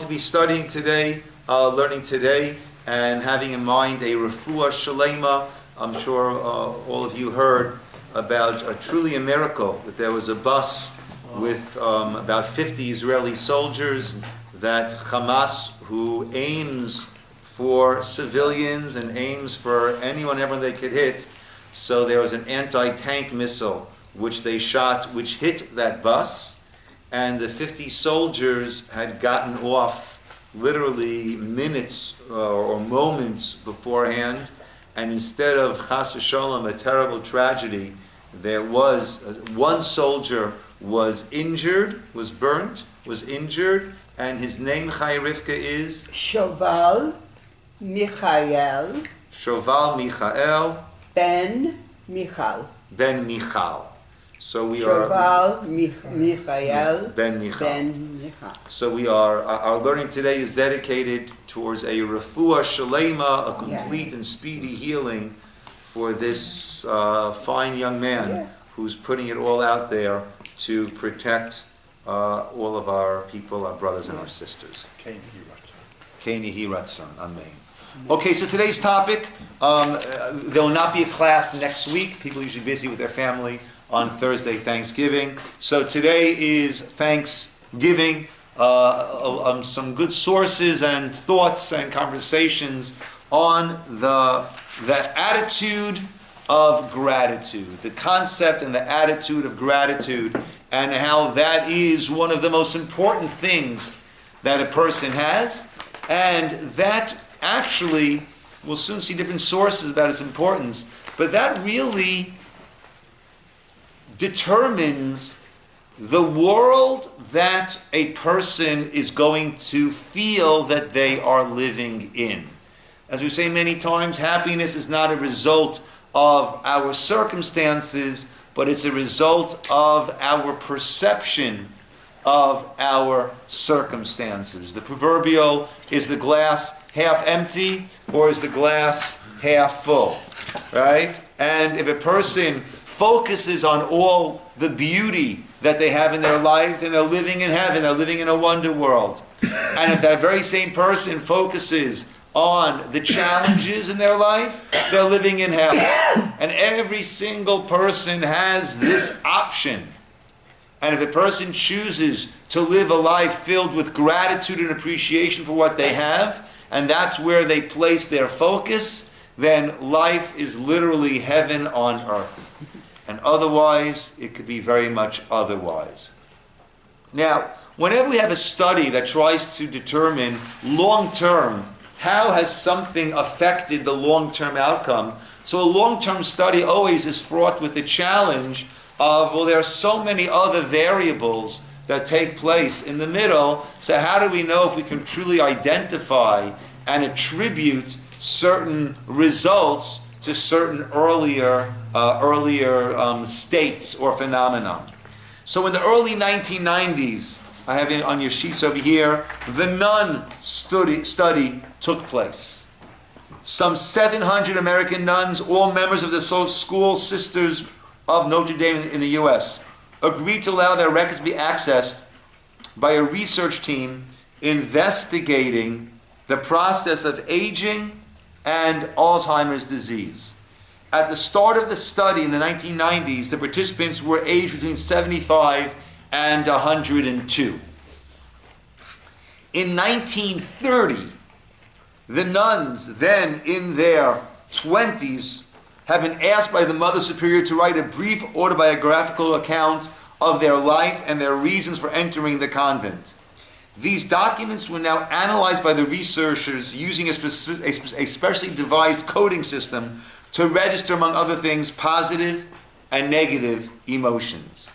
to be studying today, learning today, and having in mind a refuah shalema. I'm sure all of you heard about truly a miracle, that there was a bus with about 50 Israeli soldiers that Hamas, who aims for civilians and aims for everyone they could hit. So there was an anti-tank missile which they shot, which hit that bus, and the 50 soldiers had gotten off literally minutes or moments beforehand, and instead of chas v'sholom, a terrible tragedy, there was one soldier was injured, was burnt, was injured, and his name, Chai Rivka, is? Shoval Michael. Shoval Michael. Ben Michal. Ben Michal. So we Shoval are... Michael. Ben Michal. Ben Michal. So we are, our learning today is dedicated towards a refuah shalema, a complete and speedy healing for this fine young man who's putting it all out there to protect all of our people, our brothers and our sisters. Kein Yehi Ratzon. Amen. Okay, so today's topic, there will not be a class next week. People are usually busy with their family on Thursday, Thanksgiving. So today is Thanksgiving. Some good sources and thoughts and conversations on the attitude of gratitude, the concept and the attitude of gratitude, and how that is one of the most important things that a person has, and that actually, we'll soon see different sources about its importance, but that really determines the world that a person is going to feel that they are living in. As we say many times, happiness is not a result of our circumstances, but it's a result of our perception of our circumstances. The proverbial, is the glass half empty or is the glass half full, right? And if a person focuses on all the beauty that they have in their life, then they're living in heaven, they're living in a wonder world. And if that very same person focuses on the challenges in their life, they're living in hell. And every single person has this option. And if a person chooses to live a life filled with gratitude and appreciation for what they have, and that's where they place their focus, then life is literally heaven on earth. And otherwise, it could be very much otherwise. Now, whenever we have a study that tries to determine long-term, how has something affected the long-term outcome? So a long-term study always is fraught with the challenge of, well, there are so many other variables that take place in the middle, so how do we know if we can truly identify and attribute certain results to certain earlier states or phenomena? So in the early 1990s, I have it on your sheets over here, the nun study took place. Some 700 American nuns, all members of the school sisters of Notre Dame in the U.S., agreed to allow their records to be accessed by a research team investigating the process of aging and Alzheimer's disease. At the start of the study in the 1990s, the participants were aged between 75 and 102. In 1930, the nuns, then in their 20s, have been asked by the Mother Superior to write a brief autobiographical account of their life and their reasons for entering the convent. These documents were now analyzed by the researchers using a specially devised coding system to register, among other things, positive and negative emotions.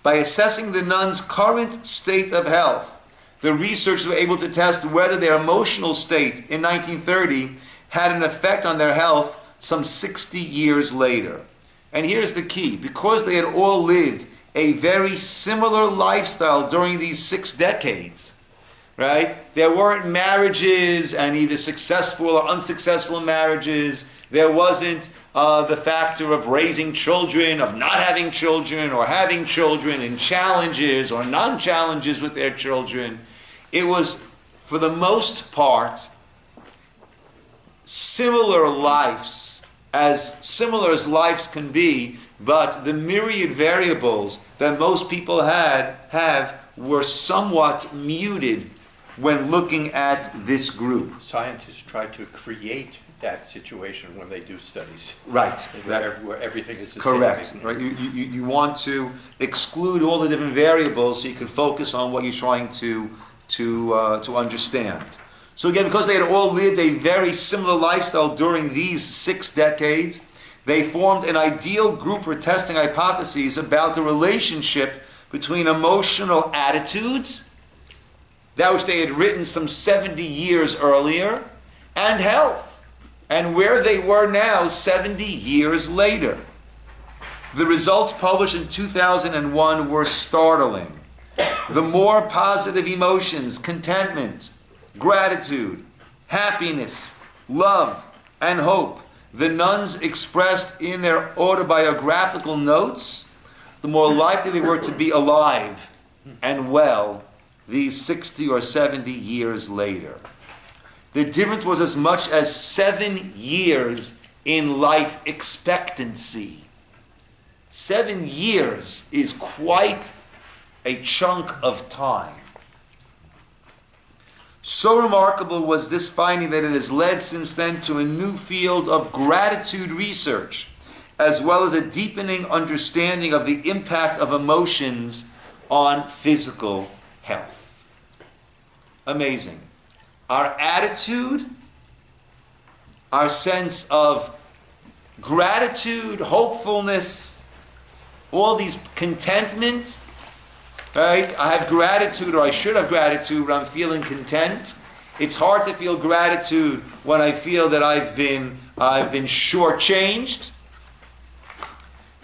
By assessing the nuns' current state of health, the researchers were able to test whether their emotional state in 1930 had an effect on their health some 60 years later. And here's the key. Because they had all lived a very similar lifestyle during these 6 decades, right? There weren't marriages and either successful or unsuccessful marriages. There wasn't the factor of raising children, of not having children, or having children, and challenges or non-challenges with their children. It was for the most part, similar as lives can be, but the myriad variables that most people have were somewhat muted when looking at this group. Scientists try to create that situation when they do studies. Right. Where everything is the Correct. same. Right. You want to exclude all the different variables so you can focus on what you're trying to understand. So again, because they had all lived a very similar lifestyle during these 6 decades, they formed an ideal group for testing hypotheses about the relationship between emotional attitudes, that which they had written some 70 years earlier, and health, and where they were now 70 years later. The results published in 2001 were startling. The more positive emotions, contentment, gratitude, happiness, love, and hope the nuns expressed in their autobiographical notes, the more likely they were to be alive and well these 60 or 70 years later. The difference was as much as 7 years in life expectancy. 7 years is quite a chunk of time. So remarkable was this finding that it has led since then to a new field of gratitude research, as well as a deepening understanding of the impact of emotions on physical health. Amazing. Our attitude, our sense of gratitude, hopefulness, all these contentment, right? I have gratitude, or I should have gratitude when I'm feeling content. It's hard to feel gratitude when I feel that I've been shortchanged.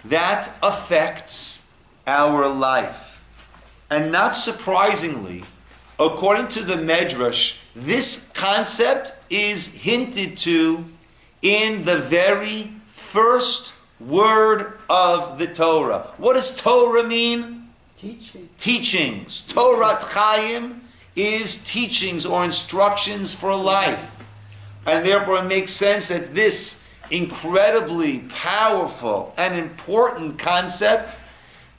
That affects our life. And not surprisingly, according to the Medrash, this concept is hinted to in the very first word of the Torah. What does Torah mean? Teaching. Teachings. Torah Chaim is teachings or instructions for life. And therefore it makes sense that this incredibly powerful and important concept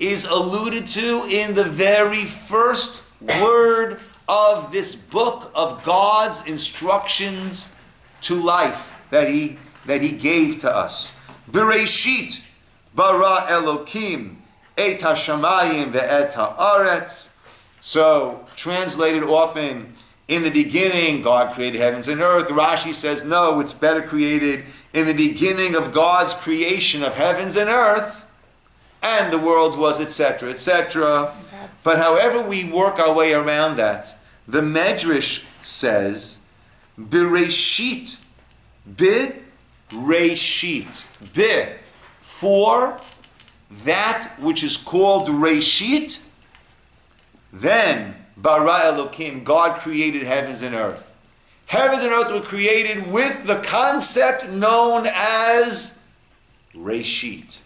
is alluded to in the very first word of this book of God's instructions to life that he gave to us. Bereshit bara Elokim et hashamayim ve'et haaretz. So, translated often, in the beginning, God created heavens and earth. Rashi says, no, it's better created in the beginning of God's creation of heavens and earth, and the world was, etc., etc. But however we work our way around that, the Medrash says, Bereshit, Bereshit, Be, for that which is called Reshit, then Bara Elokim, God created heavens and earth. Heavens and earth were created with the concept known as Reshit.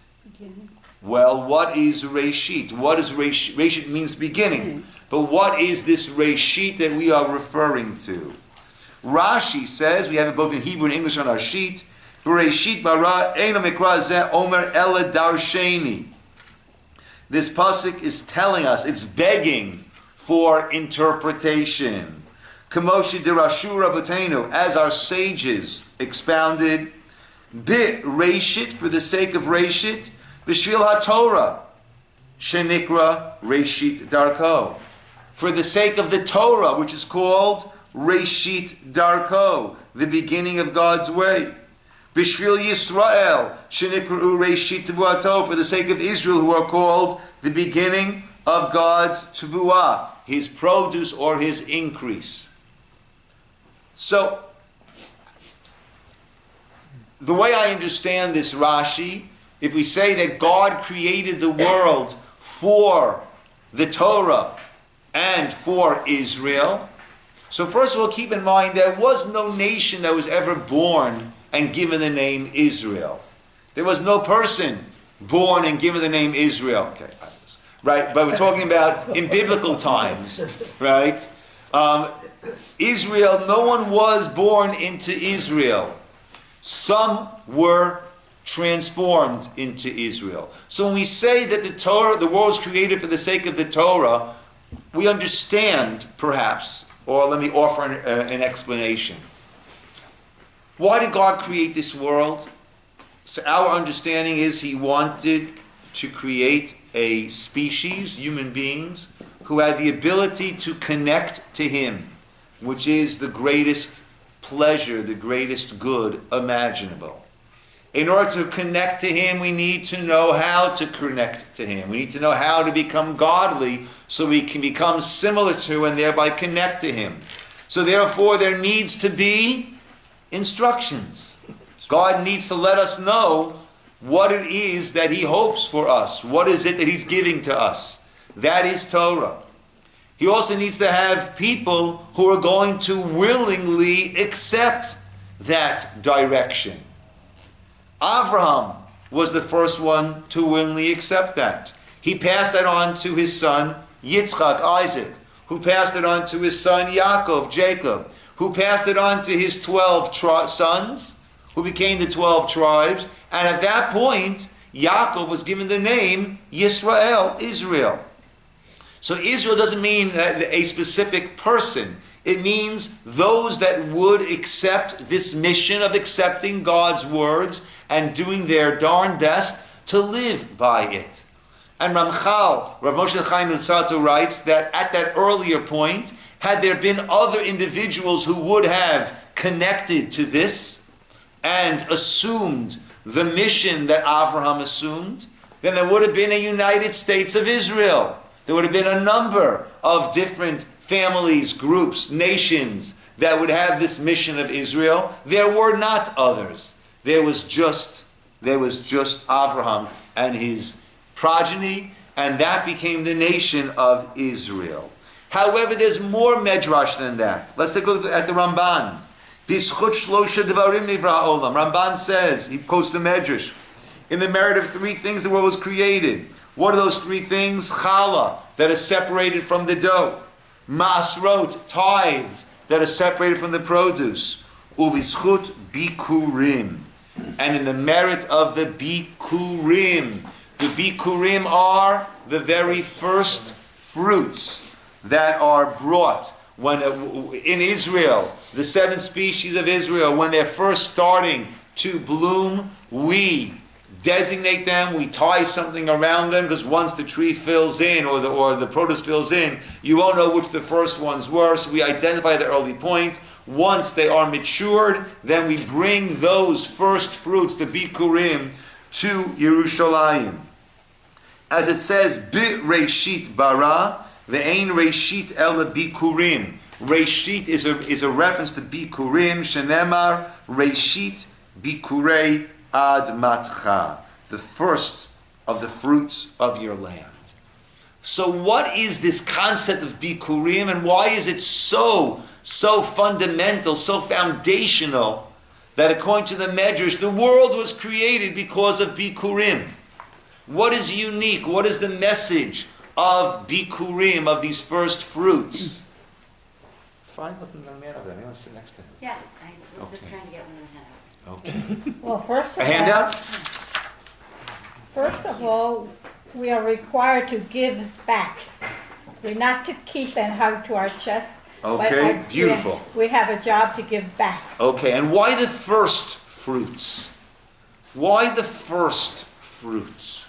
Well, what is Reshit? What is Reshit? Reshit means beginning. But what is this Reshit that we are referring to? Rashi says, we have it both in Hebrew and English on our sheet, Bereshit bara eino mikra zeh omer ela darsheni. This pasuk is telling us, it's begging for interpretation. Kamoshi dirashu rabbeinu, as our sages expounded, bit Reshit, for the sake of Reshit, b'shvil haTorah, shenikra Reshit darko, for the sake of the Torah, which is called Reshit darko, the beginning of God's way. B'shvil Yisroel, shenikru Reshit tevuato, for the sake of Israel, who are called the beginning of God's tevuah, his produce or his increase. So, the way I understand this Rashi, if we say that God created the world for the Torah and for Israel, so first of all, keep in mind there was no nation that was ever born and given the name Israel. There was no person born and given the name Israel. Okay, right? But we're talking about in biblical times, right? Israel, no one was born into Israel. Some were transformed into Israel. So when we say that the Torah, the world was created for the sake of the Torah, we understand, perhaps, or let me offer an explanation. Why did God create this world? So our understanding is He wanted to create a species, human beings, who had the ability to connect to Him, which is the greatest pleasure, the greatest good imaginable. In order to connect to Him, we need to know how to connect to Him. We need to know how to become godly so we can become similar to and thereby connect to Him. So therefore, there needs to be instructions. God needs to let us know what it is that He hopes for us. What is it that He's giving to us? That is Torah. He also needs to have people who are going to willingly accept that direction. Abraham was the first one to willingly accept that. He passed that on to his son Yitzchak, Isaac, who passed it on to his son Yaakov, Jacob, who passed it on to his 12 sons, who became the 12 tribes. And at that point, Yaakov was given the name Yisroel, Israel. So Israel doesn't mean a specific person. It means those that would accept this mission of accepting God's words and doing their darn best to live by it. And Ramchal, Rav Moshe Chaim Luzzatto writes that at that earlier point, had there been other individuals who would have connected to this and assumed the mission that Abraham assumed, then there would have been a United States of Israel. There would have been a number of different families, groups, nations that would have this mission of Israel. There were not others. There was just Abraham and his progeny, and that became the nation of Israel. However, there's more medrash than that. Let's take a look at the Ramban. Ramban says, he quotes the medrash, in the merit of 3 things the world was created. What are those 3 things? Challah, that is separated from the dough. Masrot, tithes, that are separated from the produce. Uvischut bikurim. And in the merit of the bikurim. The bikurim are the very first fruits that are brought when in Israel, the 7 species of Israel, when they're first starting to bloom, we designate them, we tie something around them, because once the tree fills in or the produce fills in, you won't know which the first ones were, so we identify the early point. Once they are matured, then we bring those first fruits, the bikurim, to Yerushalayim. As it says, Bi Reishit bara, ve'ein Reishit ela bikurim. Reishit is a reference to bikurim, shenemar Reishit bikurei ad matcha, the first of the fruits of your land. So what is this concept of bikurim, and why is it so fundamental, so foundational, that according to the Medrash, the world was created because of bikurim? What is unique? What is the message of bikurim, of these first fruits? Find what the man of that. Anyone sit next to him? Yeah, I was just trying to get one of the handouts. Okay. Well, first A handout? First of all, we are required to give back. We're not to keep and hug to our chest. Okay, but beautiful. We have a job to give back. Okay, and why the first fruits? Why the first fruits?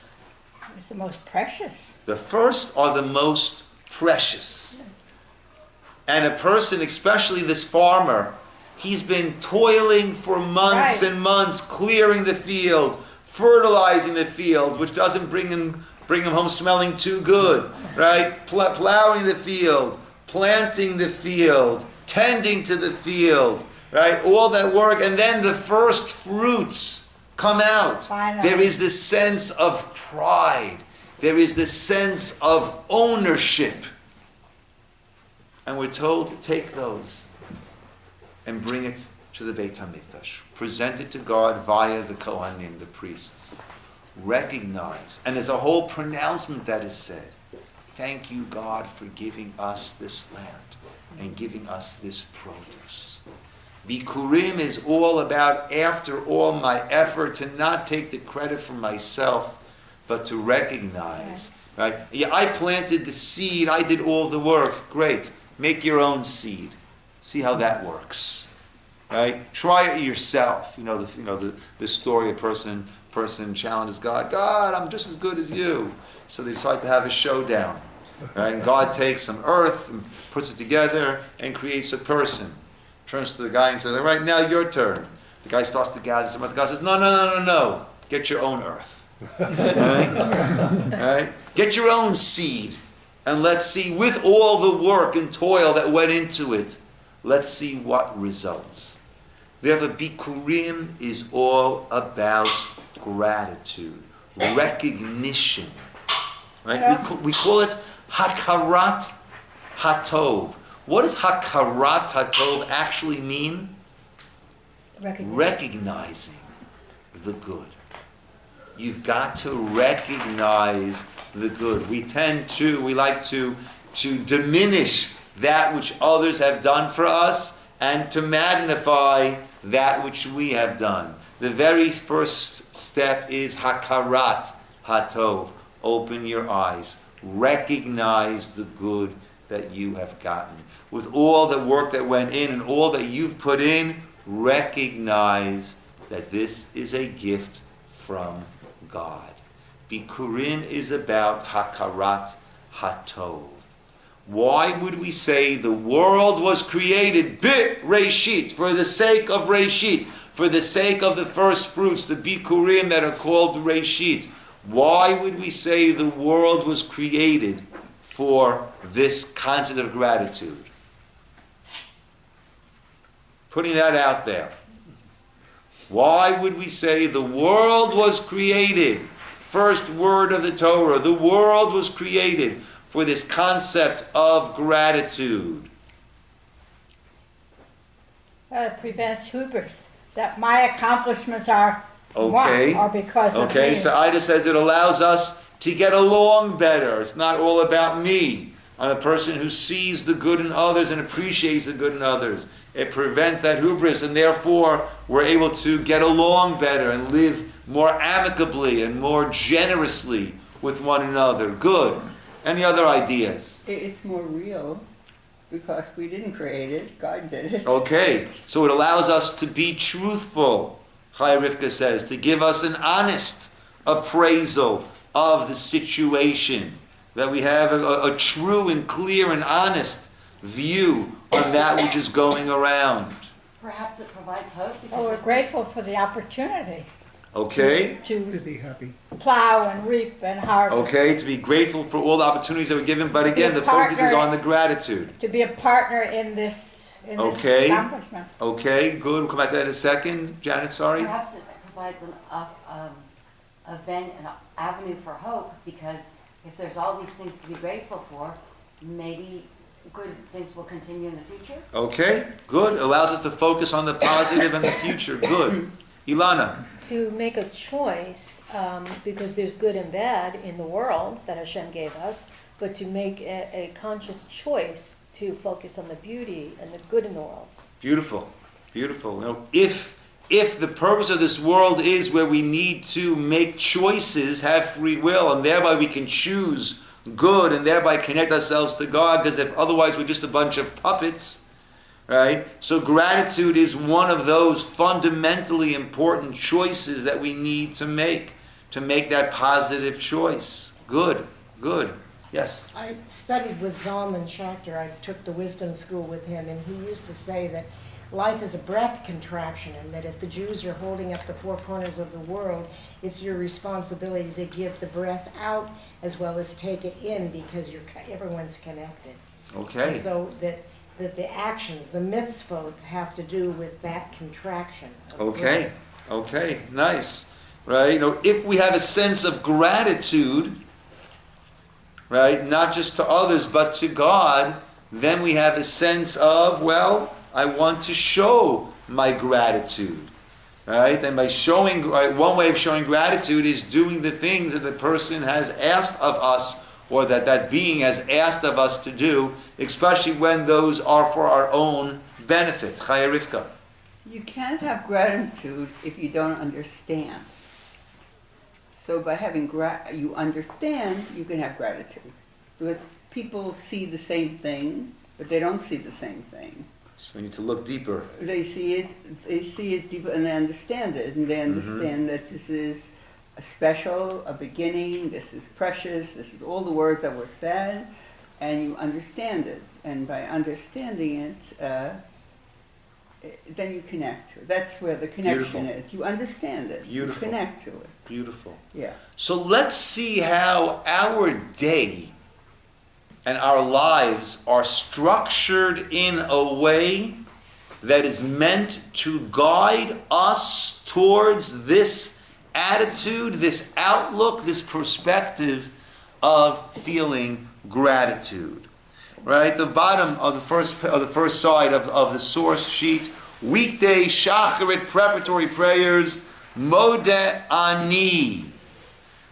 It's the most precious. The first are the most precious. And a person, especially this farmer, he's been toiling for months Right. and months, clearing the field, fertilizing the field, which doesn't bring him home smelling too good, right? Plowing the field, planting the field, tending to the field, right? All that work, and then the first fruits come out. Finally. There is this sense of pride. There is this sense of ownership. And we're told to take those and bring it to the Beit HaMikdash. Present it to God via the Kohanim, the priests. Recognize, and there's a whole pronouncement that is said. Thank you, God, for giving us this land. and giving us this produce. Bikurim is all about, after all my effort, to not take the credit for myself, but to recognize, right? Yeah, I planted the seed, I did all the work. Great. Make your own seed. See how that works. Right? Try it yourself. The story, a person challenges God. God, I'm just as good as you. So they decide to have a showdown. Right? And God takes some earth and puts it together and creates a person. Turns to the guy and says, all right, now your turn. The guy starts to gather some earth. The guy says, no. Get your own earth. Right? Get your own seed. And let's see, with all the work and toil that went into it, let's see what results. Therefore, Bikurim is all about gratitude, recognition. Right? We call it Hakarat Hatov. What does Hakarat Hatov actually mean? Recognizing the good. You've got to recognize the good. We like to diminish that which others have done for us and to magnify that which we have done. The very first step is Hakarat Hatov. Open your eyes. Recognize the good that you have gotten. With all the work that went in and all that you've put in, recognize that this is a gift from God. Bikurim is about Hakarat Hatov. Why would we say the world was created Reshit, for the sake of Reshit, for the sake of the first fruits, the Bikurim that are called Reshit? Why would we say the world was created for this concept of gratitude? Putting that out there. Why would we say the world was created? First word of the Torah. The world was created for this concept of gratitude. It prevents hubris. That my accomplishments are okay. Or because of okay, me. so Ida says it allows us to get along better. It's not all about me. I'm a person who sees the good in others and appreciates the good in others. It prevents that hubris, and therefore we're able to get along better and live more amicably and more generously with one another. Good. Any other ideas? It's more real because we didn't create it, God did it. Okay, so it allows us to be truthful, Chaya Rivka says, to give us an honest appraisal of the situation, that we have a true and clear and honest view on that which is going around. Perhaps it provides hope. Well, we're grateful for the opportunity Okay? to be happy. plow and reap and harvest. Okay, to be grateful for all the opportunities that were given, but again, Be a the focus is partner. on the gratitude. To be a partner in this Okay. accomplishment. Okay, good. We'll come back to that in a second. Janet, sorry? Perhaps it provides an avenue for hope, because if there's all these things to be grateful for, maybe good things will continue in the future. Okay, good. Allows us to focus on the positive and the future. Good. Ilana. To make a choice, because there's good and bad in the world that Hashem gave us, but to make a conscious choice to focus on the beauty and the good in the world. Beautiful. Beautiful. If the purpose of this world is where we need to make choices, have free will, and thereby we can choose good and thereby connect ourselves to God, because if otherwise we're just a bunch of puppets, right? So gratitude is one of those fundamentally important choices that we need to make that positive choice. Good, good. Yes? I studied with Zalman Schachter. I took the wisdom school with him, and he used to say that life is a breath contraction, and that if the Jews are holding up the four corners of the world, it's your responsibility to give the breath out as well as take it in, because everyone's connected. Okay. And so that the actions, the mitzvot, have to do with that contraction. Okay. Okay. Nice. Right? If we have a sense of gratitude, right, not just to others but to God, then we have a sense of, well, I want to show my gratitude, right? And by showing, one way of showing gratitude is doing the things that the person has asked of us or that being has asked of us to do, especially when those are for our own benefit. Chaya Rivka. You can't have gratitude if you don't understand. So by having you understand, you can have gratitude. Because people see the same thing, but they don't see the same thing. So we need to look deeper. They see it deeper, and they understand it, and they understand that this is a special, a beginning, this is precious, this is all the words that were said, and you understand it. And by understanding it, then you connect to it. That's where the connection is. You understand it. Beautiful. You connect to it. Beautiful. Yeah. So let's see how our day and our lives are structured in a way that is meant to guide us towards this attitude, this outlook, this perspective of feeling gratitude. Right? The bottom of the first side of the source sheet, weekday shacharit preparatory prayers, Modeh Ani.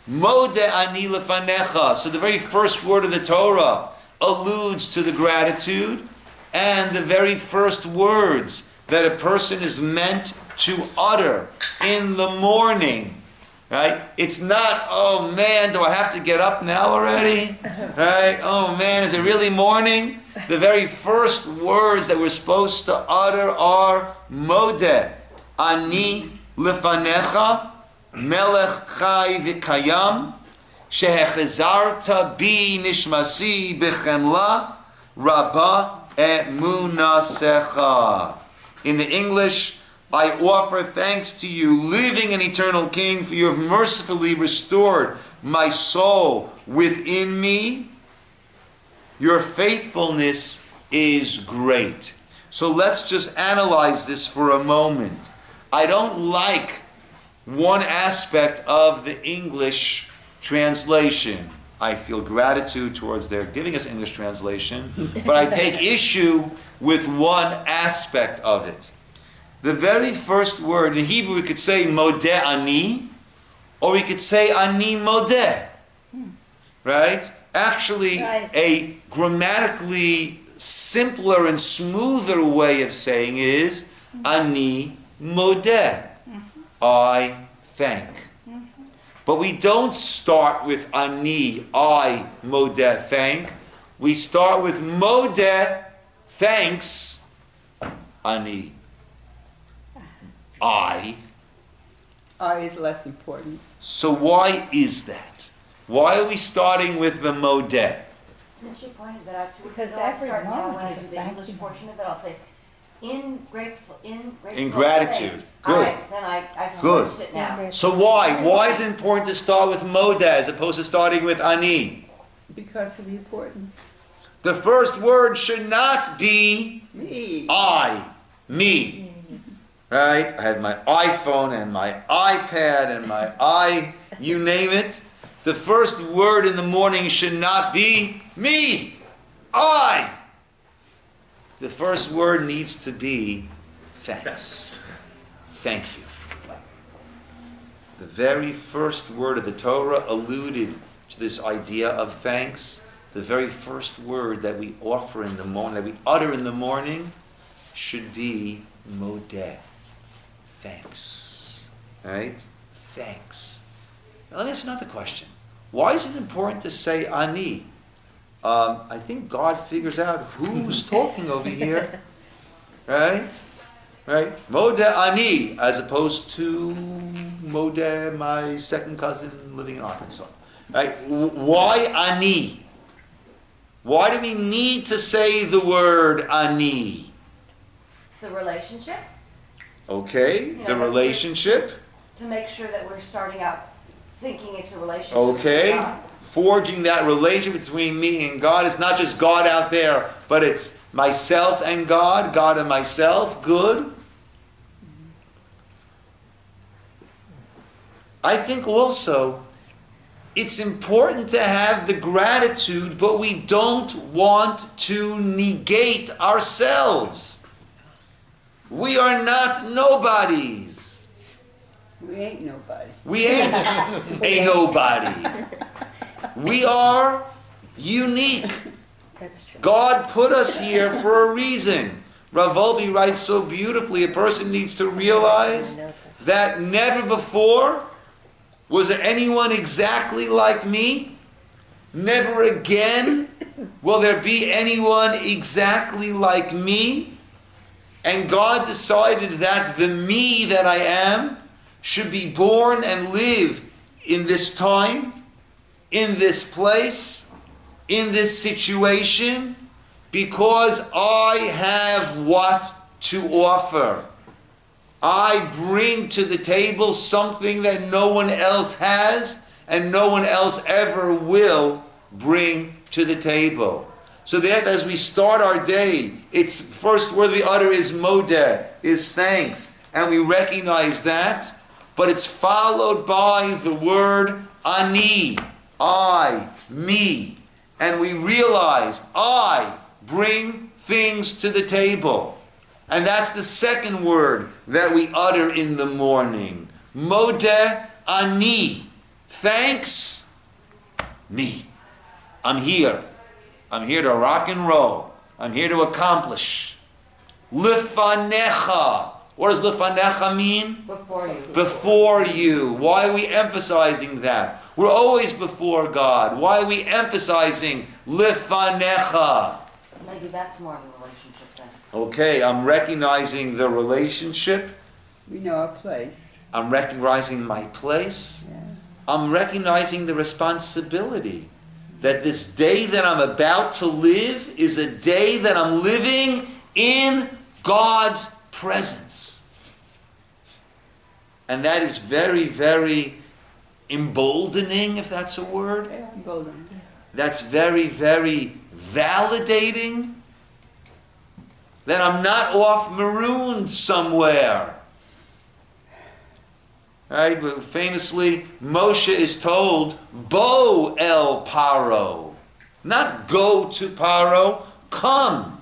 Modeh Ani lefanecha. So the very first word of the Torah alludes to the gratitude, and the very first words that a person is meant to utter in the morning. Right? It's not, oh man, do I have to get up now already? Right? Oh man, is it really morning? The very first words that we're supposed to utter are Modeh Ani lefanecha melech chai v'kayam shehechazarta bi nishmasi b'chemla rabba emunasecha. In the English, I offer thanks to you, living and eternal King, for you have mercifully restored my soul within me. Your faithfulness is great. So let's just analyze this for a moment. I don't like one aspect of the English translation. I feel gratitude towards their giving us English translation, but I take issue with one aspect of it. The very first word, in Hebrew we could say Modeh Ani, or we could say Ani Modeh. Right? Actually, a grammatically simpler and smoother way of saying is Ani Modeh. I thank. But we don't start with Ani, I, Modeh, thank. We start with Modeh, thanks, Ani. I is less important. So why is that? Why are we starting with the Modeh? Since you pointed that out to me, Because so I every start now moment when I is a do the thank English you. portion of it, I'll say, in grateful gratitude. thanks. Good. I've Good. switched it now. So why? Why is it important to start with Modeh as opposed to starting with Ani? Because of the importance. The first word should not be Me. I, me. Right? I had my iPhone and my iPad and my you name it. The first word in the morning should not be me, I. The first word needs to be thanks. Thank you. The very first word of the Torah alluded to this idea of thanks. The very first word that we offer in the morning, that we utter in the morning, should be Modeh. Thanks. Right? Thanks. Now let me ask another question. Why is it important to say Ani? I think God figures out who's talking over here. Right? Right? Modeh Ani, as opposed to Modeh, my second cousin living in Arkansas. Right? Why Ani? Why do we need to say the word Ani? The relationship, Okay, the relationship. to make sure that we're starting out thinking it's a relationship. Okay, with God. forging that relationship between me and God. It's not just God out there, but it's myself and God, God and myself. Good. I think also it's important to have the gratitude, but we don't want to negate ourselves. We are not nobodies. We ain't nobody. We ain't a nobody. We are Unique. That's true. God put us here for a reason. Rav Volbe writes so beautifully, a person needs to realize that never before was there anyone exactly like me. Never again will there be anyone exactly like me. And God decided that the me that I am should be born and live in this time, in this place, in this situation, because I have what to offer. I bring to the table something that no one else has and no one else ever will bring to the table. So that as we start our day, it's first word we utter is modeh, is thanks, and we recognize that, but it's followed by the word ani, I, me, and we realize I bring things to the table. And that's the second word that we utter in the morning. Modeh ani. Thanks, me. I'm here. I'm here to rock and roll. I'm here to accomplish. Lifanecha. What does lifanecha mean? Before you. Before you. Why are we emphasizing that? We're always before God. Why are we emphasizing lifanecha? Maybe that's more of a relationship then. Okay, I'm recognizing the relationship. We know our place. I'm recognizing my place. Yeah. I'm recognizing the responsibility that this day that I'm about to live is a day that I'm living in God's presence. And that is very, very emboldening, if that's a word. Yeah, golden. That's very, very validating. That I'm not off marooned somewhere. Right? But famously, Moshe is told, Bo el Paro. Not go to Paro, come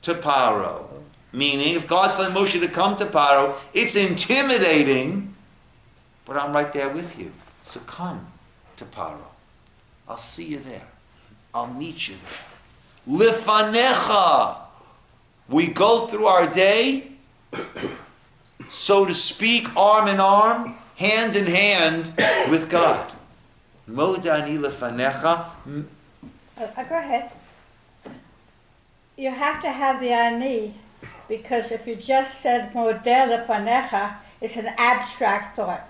to Paro. Meaning, if God's telling Moshe to come to Paro, it's intimidating, but I'm right there with you. So come to Paro. I'll see you there. I'll meet you there. Lifanecha. We go through our day, so to speak, arm in arm, hand in hand with God. Modani lefanecha. Go ahead. You have to have the ani, because if you just said modeh lefanecha, it's an abstract thought.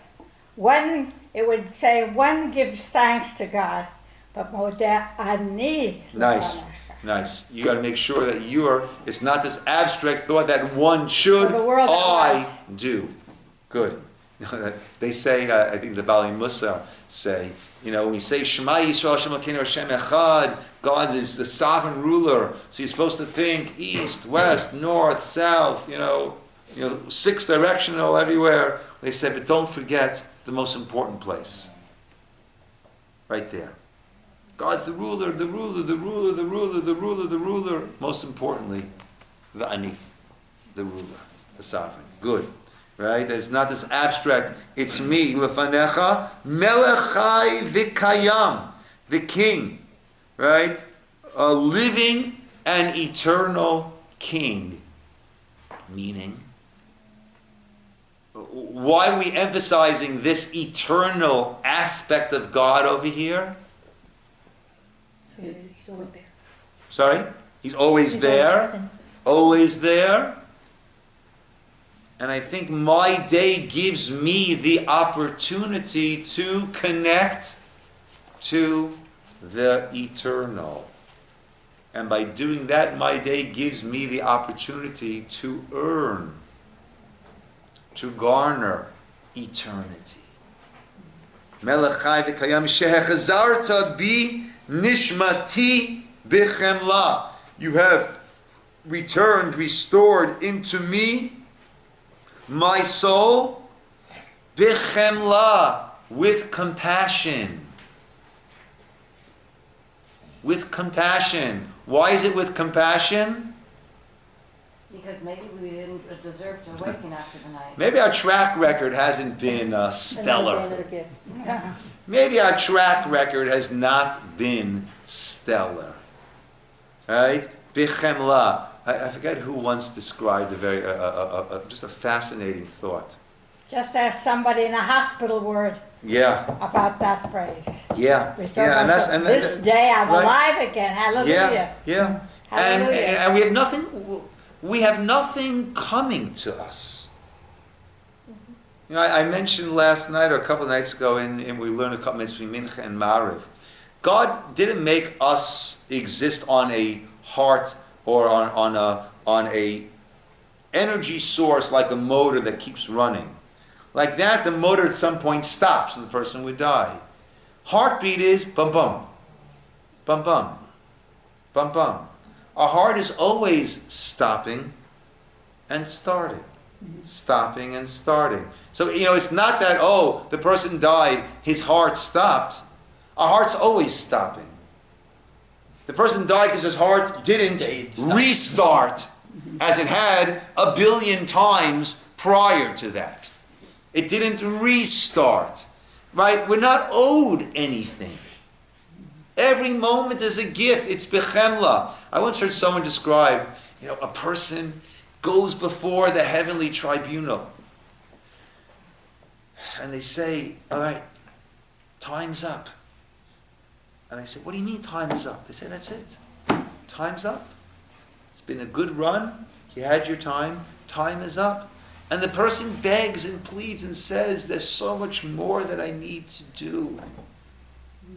One, it would say one gives thanks to God, but modeh ani Nice. lefanecha. Nice. You got to make sure that it's not this abstract thought that one should, For the world at I large. do. Good. They say, I think the Bali Musa say, when we say Shema Yisrael Hashem Elokeinu Hashem Echad, God is the sovereign ruler. So you're supposed to think east, west, north, south, six directional everywhere. They say, but don't forget the most important place. Right there. God's the ruler, the ruler, the ruler, the ruler, the ruler, the ruler. Most importantly, the ani, the ruler, the sovereign. Good. Right? It's not this abstract, it's me, lefanecha, melechai vikayam, the king. Right? A living and eternal king. Meaning, why are we emphasizing this eternal aspect of God over here? So he's always there. Sorry? He's always there. present. Always there. And I think my day gives me the opportunity to connect to the eternal. And by doing that, my day gives me the opportunity to earn, to garner eternity. Melech chai v'kayam shehechazarta bi nishmati bichemla. You have returned, restored into me, my soul, bichemla, with compassion. With compassion. Why is it with compassion? Because maybe we didn't deserve to awaken after the night. Maybe our track record hasn't been stellar. Another gift. Maybe our track record has not been stellar. Right? Bichemla. I forget who once described a very, just a fascinating thought. Just ask somebody in a hospital word Yeah, about that phrase. yeah, We yeah, and that's and this day I'm right. alive again. Hallelujah. Yeah, and Hallelujah. we have nothing coming to us. You know, I mentioned last night or a couple of nights ago, and we learned a couple minutes between Mincha and Mariv. God didn't make us exist on a heart or on a energy source like a motor that keeps running. Like that, the motor at some point stops and the person would die. Heartbeat is bum bum, bum bum, bum bum. Our heart is always stopping and starting, stopping and starting. So, you know, it's not that, oh, the person died, his heart stopped. Our heart's always stopping. The person died because his heart didn't restart as it had a billion times prior to that. It didn't restart, right? We're not owed anything. Every moment is a gift. It's bechemla. I once heard someone describe, you know, a person goes before the heavenly tribunal. And they say, all right, time's up. And I said, what do you mean time is up? They say, that's it. Time's up. It's been a good run. You had your time. Time is up. And the person begs and pleads and says, there's so much more that I need to do.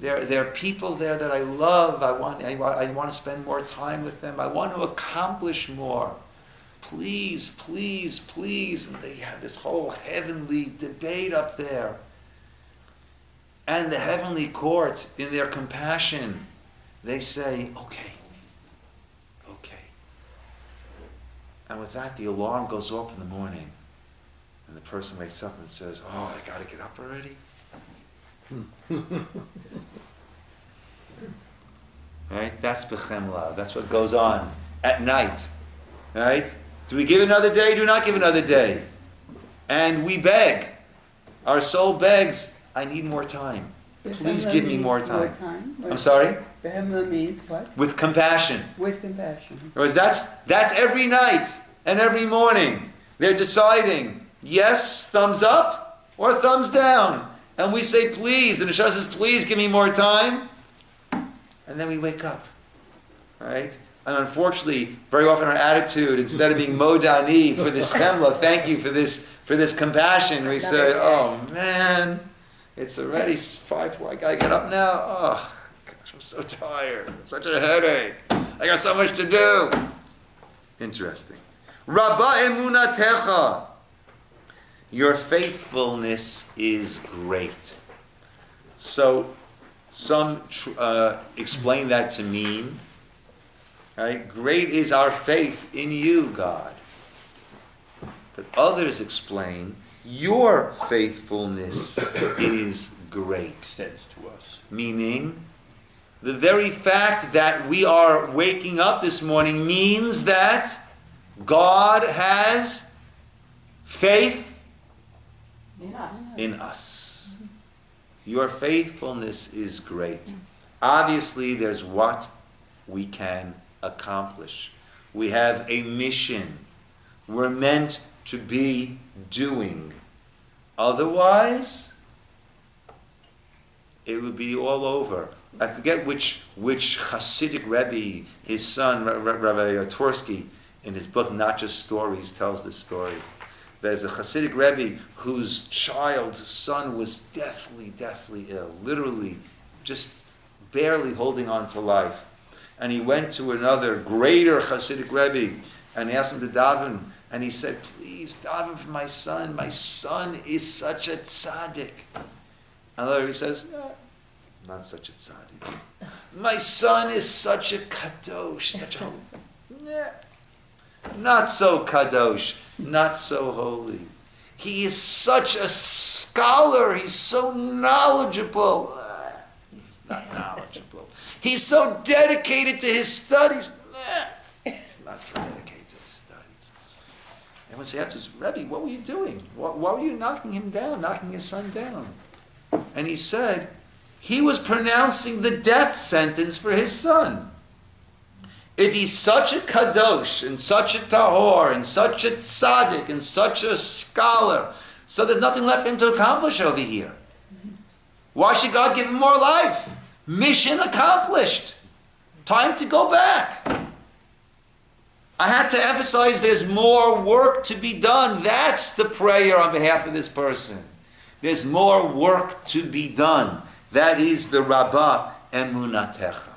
There are people there that I love. I want to spend more time with them. I want to accomplish more. Please, please, please. And they have this whole heavenly debate up there. And the heavenly court, in their compassion, they say, okay, okay. And with that, the alarm goes off in the morning. And the person wakes up and says, oh, I got to get up already? Right? That's bechemla. That's what goes on at night. Right? Do we give another day? Do we not give another day? And we beg. Our soul begs, I need more time. Please give me more time. I'm sorry? Behemla means what? With compassion. With compassion. Because that's every night and every morning. They're deciding, yes, thumbs up or thumbs down. And we say, please. And the Shah says, please give me more time. And then we wake up. Right? And unfortunately, very often our attitude, instead of being modani for this chemla, thank you for this compassion, we say, oh man, it's already 5:04, I gotta get up now. Oh, gosh, I'm so tired. Such a headache. I got so much to do. Interesting. Rabbi emunatecha. Your faithfulness is great. So, some explain that to mean, right? Great is our faith in you, God. But others explain, your faithfulness is great. Extends to us. Meaning, the very fact that we are waking up this morning means that God has faith in us. Your faithfulness is great. Obviously, there's what we can accomplish. We have a mission. We're meant to be doing. Otherwise, it would be all over. I forget which Hasidic Rebbe, his son, Rabbi Tversky, in his book Not Just Stories, tells this story. There's a Hasidic Rebbe whose son was deathly ill, literally just barely holding on to life. And he went to another greater Hasidic Rebbe and he asked him to daven. And he said, please daven for my son. My son is such a tzaddik. And the other Rebbe says, not such a tzaddik. My son is such a kadosh, such a holy. Not so kadosh, not so holy. He is such a scholar. He's so knowledgeable. He's not knowledgeable. He's so dedicated to his studies. He's not so dedicated to his studies. Everyone say afterwards, Rabbi, what were you doing? Why were you knocking him down, knocking his son down? And he said, he was pronouncing the death sentence for his son. If he's such a kadosh, and such a tahor, and such a tzaddik, and such a scholar, so there's nothing left for him to accomplish over here. Why should God give him more life? Mission accomplished. Time to go back. I had to emphasize there's more work to be done. That's the prayer on behalf of this person. There's more work to be done. That is the Rabbah emunatecha.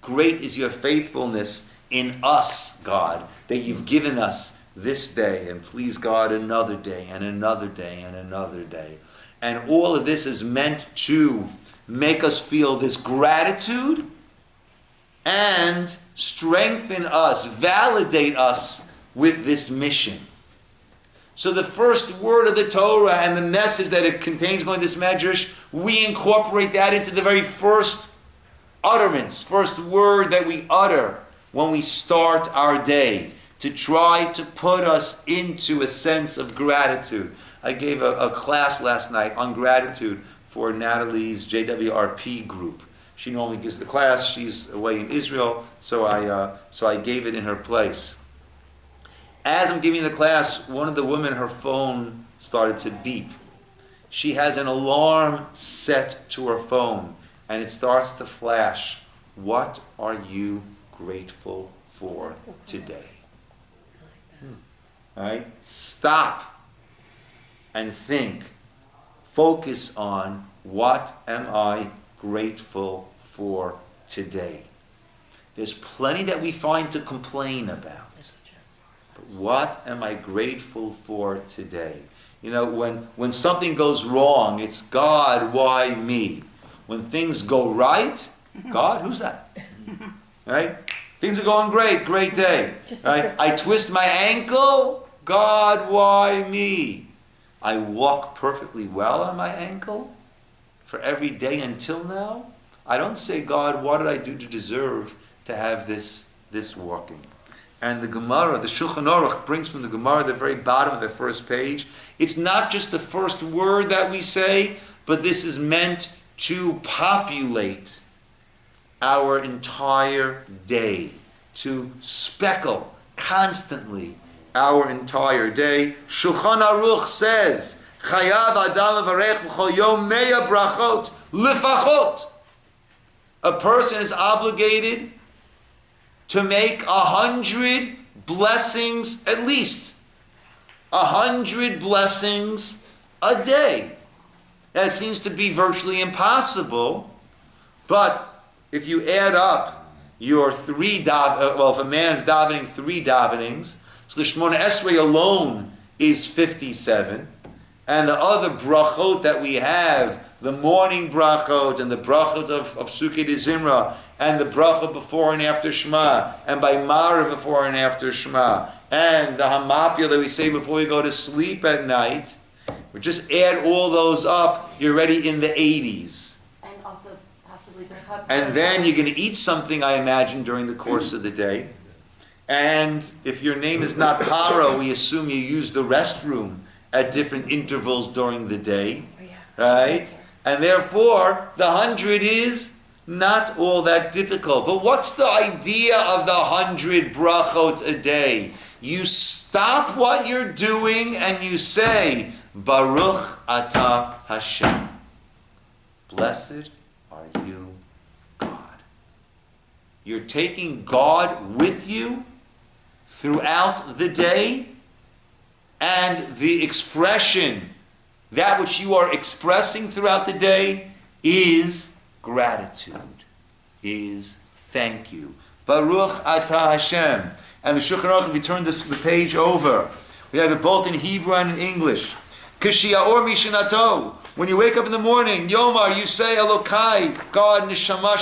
Great is your faithfulness in us, God, that you've given us this day, and please God, another day, and another day, and another day. And all of this is meant to make us feel this gratitude and strengthen us, validate us with this mission. So the first word of the Torah and the message that it contains going to this medrash, we incorporate that into the very first utterance, first word that we utter when we start our day, to try to put us into a sense of gratitude. I gave a class last night on gratitude for Natalie's JWRP group. She normally gives the class. She's away in Israel, so I gave it in her place. As I'm giving the class, one of the women, her phone started to beep. She has an alarm set to her phone, and it starts to flash. What are you grateful for today? All right? Stop and think. Focus on, what am I grateful for today? There's plenty that we find to complain about. But what am I grateful for today? You know, when something goes wrong, it's God, why me? When things go right, God, who's that? Right? Things are going great, great day. Right? I twist my ankle, God, why me? I walk perfectly well on my ankle for every day until now. I don't say, God, what did I do to deserve to have this walking? And the Gemara, the Shulchan Aruch brings from the Gemara at the very bottom of the first page. It's not just the first word that we say, but this is meant to populate our entire day, to speckle constantly our entire day. Shulchan Aruch says, Chayav Adam levarech b'chol yom mea brachot lefachot. A person is obligated to make 100 blessings, at least 100 blessings a day. That seems to be virtually impossible, but if you add up your if a man's davening 3 davenings, so the Shemona Esrei alone is 57, and the other brachot that we have, the morning brachot and the brachot of Sukkot Zimra, and the bracha before and after Shema, and by Marav before and after Shema, and the Hamapia that we say before we go to sleep at night, we just add all those up, you're already in the 80s. And also possibly because... And then you're going to eat something, I imagine, during the course of the day. And if your name is not Haro, we assume you use the restroom at different intervals during the day, right? And therefore, the 100 is not all that difficult. But what's the idea of the 100 brachot a day? You stop what you're doing and you say, Baruch Atah Hashem. Blessed are you, God. You're taking God with you throughout the day, and the expression, that which you are expressing throughout the day, is gratitude, is thank you. Baruch Atah Hashem. And the Shulchan Aruch, if you turn the page over, we have it both in Hebrew and in English. Kishiyaor mishanato. When you wake up in the morning, Yomar, you say Elokai, God, Neshama,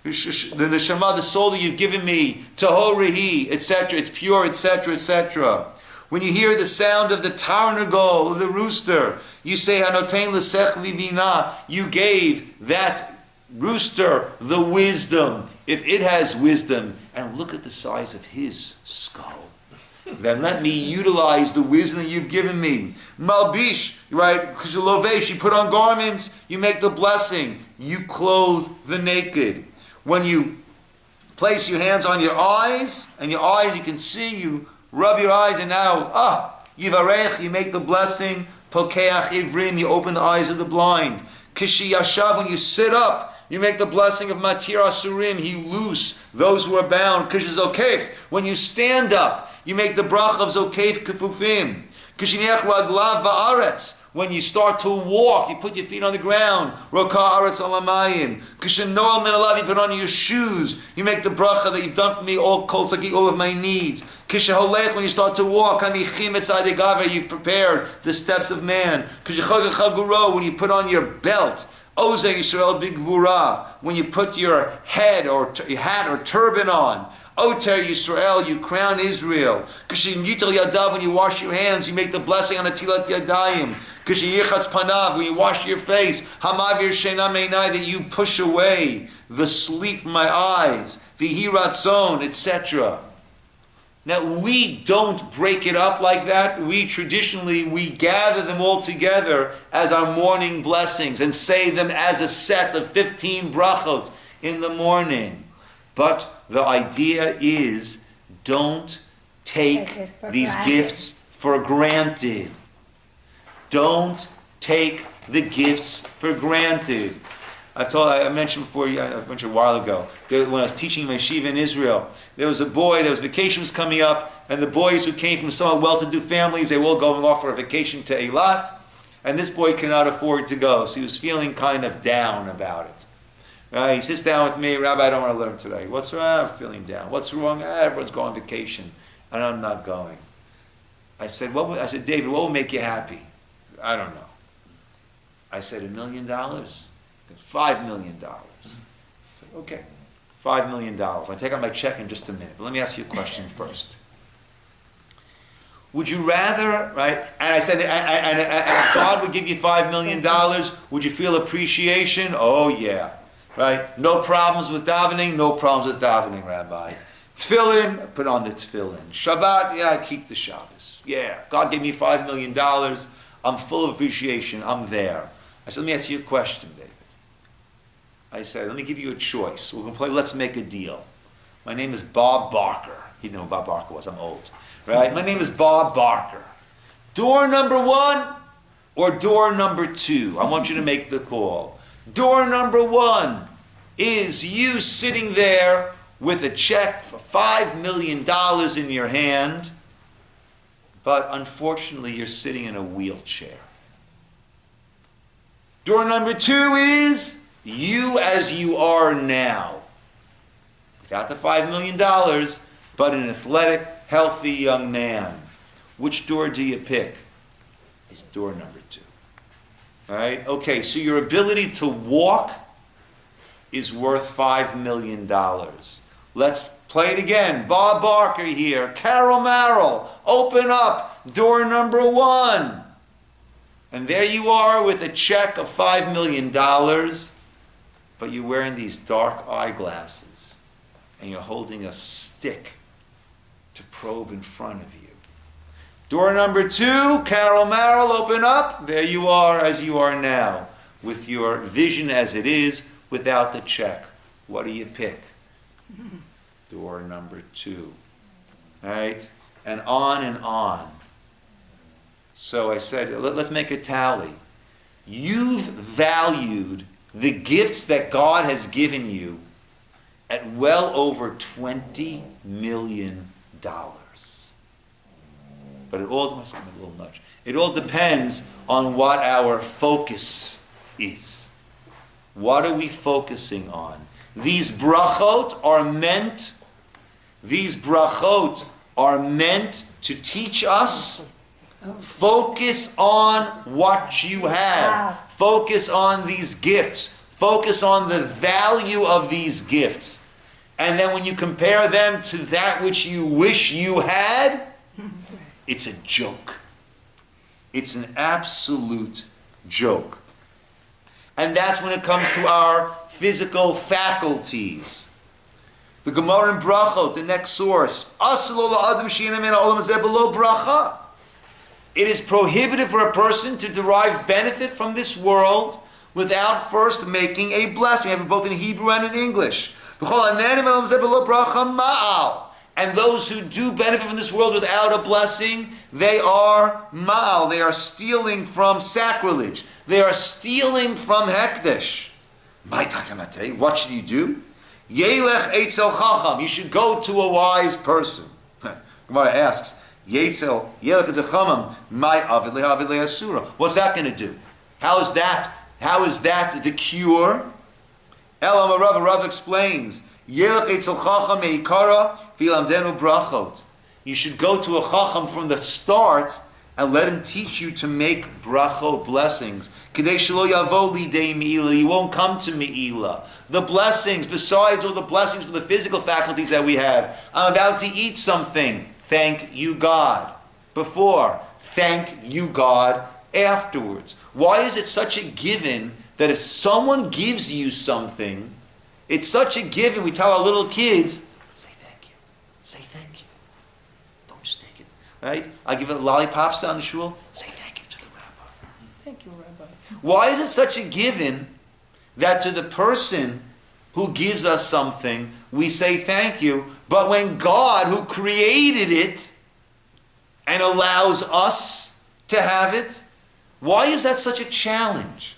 the Neshama, the soul that you've given me, Tahorihi, etc. It's pure, etc., etc. When you hear the sound of the tarnagol, of the rooster, you say Hanotein l'sech vivina. You gave that rooster the wisdom. If it has wisdom, and look at the size of his skull. Then let me utilize the wisdom that you've given me. Malbish, right? Lovesh, you put on garments, you make the blessing. You clothe the naked. When you place your hands on your eyes, and your eyes you can see, you rub your eyes, and now, Yivarech, you make the blessing. Pokeach Ivrim, you open the eyes of the blind. Kishi Yashav, when you sit up, you make the blessing of Matir Asurim, he loose those who are bound. Kish Zokef, when you stand up, you make the brach of Zokef Kefufim. Kishinech Raglav Va'aretz, when you start to walk, you put your feet on the ground. Roka Aretz Alamayim. Kishanoel Minalav, you put on your shoes. You make the bracha that you've done for me, all kol tzaki, all of my needs. Kishaholech, when you start to walk, Kamichim Etzadegaver, you've prepared the steps of man. Kishachag Chaguro, when you put on your belt. Oze Yisroel Bigvura, when you put your head or your hat or turban on. Oter Yisroel, you crown Israel. Kishin Yitel Yadav, when you wash your hands, you make the blessing on Atilat Yadayim. Kishin Yirchatz Panav, when you wash your face. Hamavir Shena Meinai, that you push away the sleep from my eyes. Vihiratzon, etc. Now, we don't break it up like that. We gather them all together as our morning blessings and say them as a set of 15 brachot in the morning. But the idea is, don't take these gifts for granted. Don't take the gifts for granted. I mentioned before, I mentioned a while ago, when I was teaching my yeshiva in Israel, there was a boy, there was vacations coming up, and the boys who came from somewhat well-to-do families, they were all going off for a vacation to Eilat, and this boy cannot afford to go, so he was feeling kind of down about it. He sits down with me, Rabbi, I don't want to learn today. What's wrong? I'm feeling down. What's wrong? Everyone's going on vacation, and I'm not going. I said, David, what will make you happy? I don't know. I said, $1 million? $5 million. I said, okay, $5 million. I'll take out my check in just a minute. But let me ask you a question first. Would you rather, right? And I said, and if God would give you $5 million, would you feel appreciation? Oh, yeah. Right? No problems with davening? No problems with davening, Rabbi. Tefillin? Put on the tefillin. Shabbat? Yeah, I keep the Shabbos. Yeah. If God gave me $5 million, I'm full of appreciation. I'm there. I said, let me ask you a question, David. I said, let me give you a choice. We're going to play Let's Make a Deal. My name is Bob Barker. He didn't know who Bob Barker was. I'm old. Right? My name is Bob Barker. Door number 1 or door number 2? I want you to make the call. Door number 1 is you sitting there with a check for $5 million in your hand, but unfortunately you're sitting in a wheelchair. Door number 2 is you as you are now. Got the $5 million, but an athletic, healthy young man. Which door do you pick? It's door number 2. All right? Okay, so your ability to walk is worth $5 million. Let's play it again. Bob Barker here. Carol Merrill. Open up door number 1. And there you are with a check of $5 million, but you're wearing these dark eyeglasses and you're holding a stick to probe in front of you. Door number 2, Carol Merrill, open up. There you are as you are now, with your vision as it is, without the check. What do you pick? Door number 2. All right? And on and on. So I said, let's make a tally. You've valued the gifts that God has given you at well over $20 million. But it all, it all depends on what our focus is. What are we focusing on? These brachot are meant to teach us. Focus on what you have. Wow. Focus on these gifts. Focus on the value of these gifts. And then when you compare them to that which you wish you had, it's a joke. It's an absolute joke. And that's when it comes to our physical faculties. The Gemara in Brachot, the next source. It is prohibited for a person to derive benefit from this world without first making a blessing. We have it both in Hebrew and in English. And those who do benefit from this world without a blessing, they are ma'al. They are stealing from sacrilege. They are stealing from hekdesh. What should you do? Yelech eitzel chacham. You should go to a wise person. Gemara asks, Yelech eitzel chacham, my avid lehavid leasura. What's that going to do? How is that the cure? Elam Rav explains, Yelech eitzel chacham meikara v'lamdenu brachot. You should go to a chacham from the start and let him teach you to make brachot, blessings. Kedei shelo yavo lidei meila. You won't come to meila. The blessings, besides all the blessings for the physical faculties that we have. I'm about to eat something. Thank you, God. Before. Thank you, God. Afterwards. Why is it such a given that if someone gives you something, it's such a given, we tell our little kids, say thank you. Say thank you. Don't just take it. Right? I give it lollipops down the shul. Say thank you to the rabbi. Thank you, Rabbi. Why is it such a given that to the person who gives us something, we say thank you, but when God, who created it and allows us to have it, why is that such a challenge?